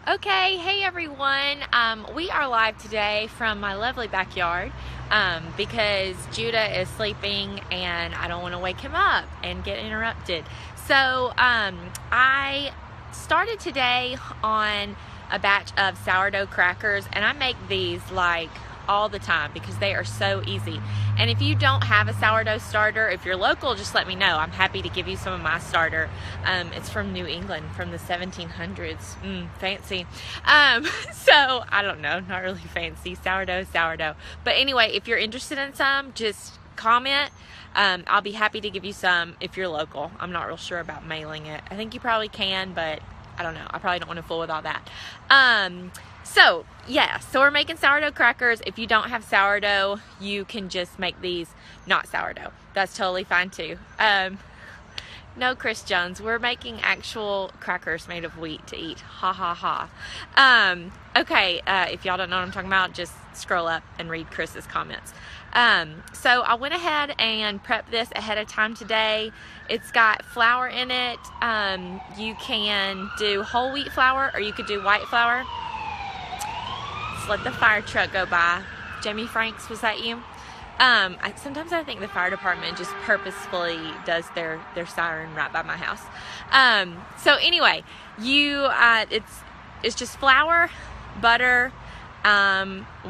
Okay, hey everyone. We are live today from my lovely backyard because Judah is sleeping and I don't want to wake him up and get interrupted. So I started today on a batch of sourdough crackers, and I make these like all the time because they are so easy. And if you don't have a sourdough starter, if you're local, just let me know. I'm happy to give you some of my starter. It's from New England, from the 1700s. Fancy. So I don't know, not really fancy. Sourdough. But anyway, if you're interested in some, just comment. I'll be happy to give you some if you're local. I'm not real sure about mailing it. I think you probably can, but I don't know. I probably don't want to fool with all that. So we're making sourdough crackers. If you don't have sourdough, you can just make these not sourdough. That's totally fine too. No, Chris Jones, we're making actual crackers made of wheat to eat. Ha ha ha. Okay, if y'all don't know what I'm talking about, just scroll up and read Chris's comments. So I went ahead and prepped this ahead of time today. It's got flour in it. You can do whole wheat flour or you could do white flour. Let's let the fire truck go by. Jamie Franks, was that you? Sometimes I think the fire department just purposefully does their siren right by my house. So anyway, it's just flour, butter,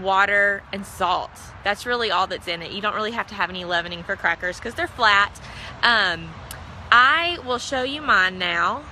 water, and salt. That's really all that's in it. You don't really have to have any leavening for crackers because they're flat. I will show you mine now.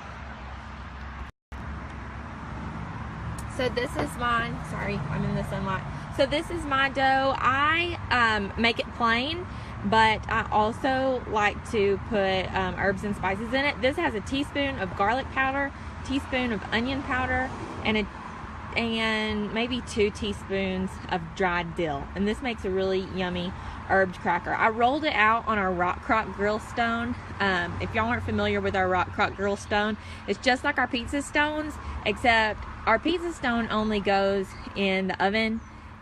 So this is mine. Sorry, I'm in the sunlight. So this is my dough. I make it plain, but I also like to put herbs and spices in it. This has a teaspoon of garlic powder, teaspoon of onion powder, and maybe 2 teaspoons of dried dill. And this makes a really yummy herbed cracker. I rolled it out on our rock crock grill stone. If y'all aren't familiar with our rock crock grill stone, it's just like our pizza stones, except our pizza stone only goes in the oven,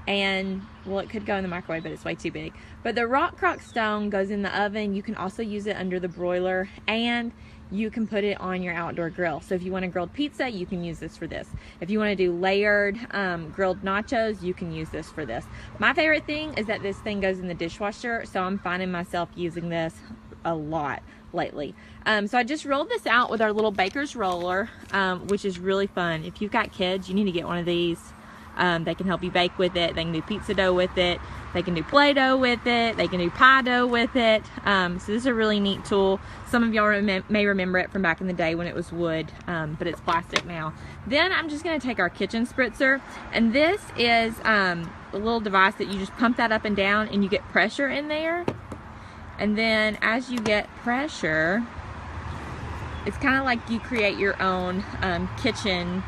and well, it could go in the microwave, but it's way too big. But the rock crock stone goes in the oven. You can also use it under the broiler, and you can put it on your outdoor grill. So if you want a grilled pizza, you can use this for this. If you want to do layered grilled nachos, you can use this for this. My favorite thing is that this thing goes in the dishwasher, so I'm finding myself using this a lot lately. So I just rolled this out with our little baker's roller, which is really fun. If you've got kids, you need to get one of these. They can help you bake with it. They can do pizza dough with it. They can do Play-Doh with it. They can do pie dough with it. So this is a really neat tool. Some of y'all may remember it from back in the day when it was wood, but it's plastic now. Then I'm just going to take our kitchen spritzer, and this is a little device that you just pump that up and down, and you get pressure in there. And then as you get pressure, it's kind of like you create your own kitchen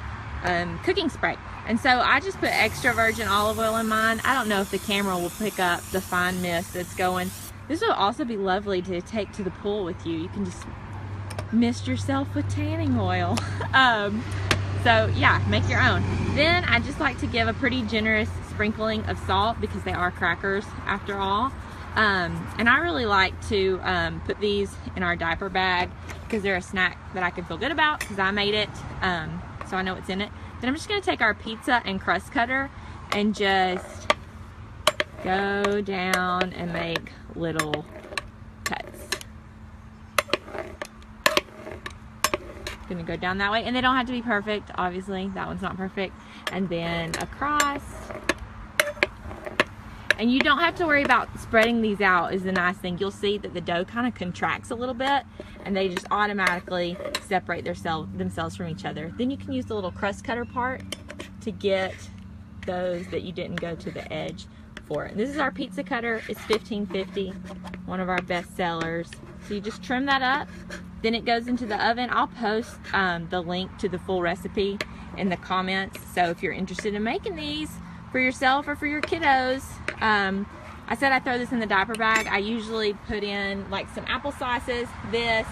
cooking spray. And so I just put extra virgin olive oil in mine. I don't know if the camera will pick up the fine mist that's going. This will also be lovely to take to the pool with you. You can just mist yourself with tanning oil. So yeah, make your own. Then I just like to give a pretty generous sprinkling of salt because they are crackers after all. And I really like to put these in our diaper bag because they're a snack that I can feel good about because I made it, so I know what's in it. Then I'm just going to take our pizza and crust cutter and just go down and make little cuts. Going to go down that way, and they don't have to be perfect, obviously. That one's not perfect. And then across. And you don't have to worry about spreading these out is the nice thing. You'll see that the dough kind of contracts a little bit, and they just automatically separate themselves from each other. Then you can use the little crust cutter part to get those that you didn't go to the edge for. And this is our pizza cutter. It's $15.50, one of our best sellers. So you just trim that up. Then it goes into the oven. I'll post the link to the full recipe in the comments. So if you're interested in making these for yourself or for your kiddos, I said I throw this in the diaper bag. I usually put in like some apple slices, this,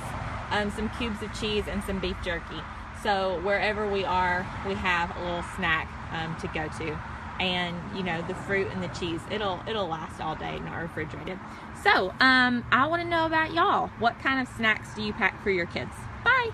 some cubes of cheese, and some beef jerky. So wherever we are, we have a little snack to go to. And you know, the fruit and the cheese, it'll last all day, not refrigerated. So I want to know about y'all. What kind of snacks do you pack for your kids? Bye.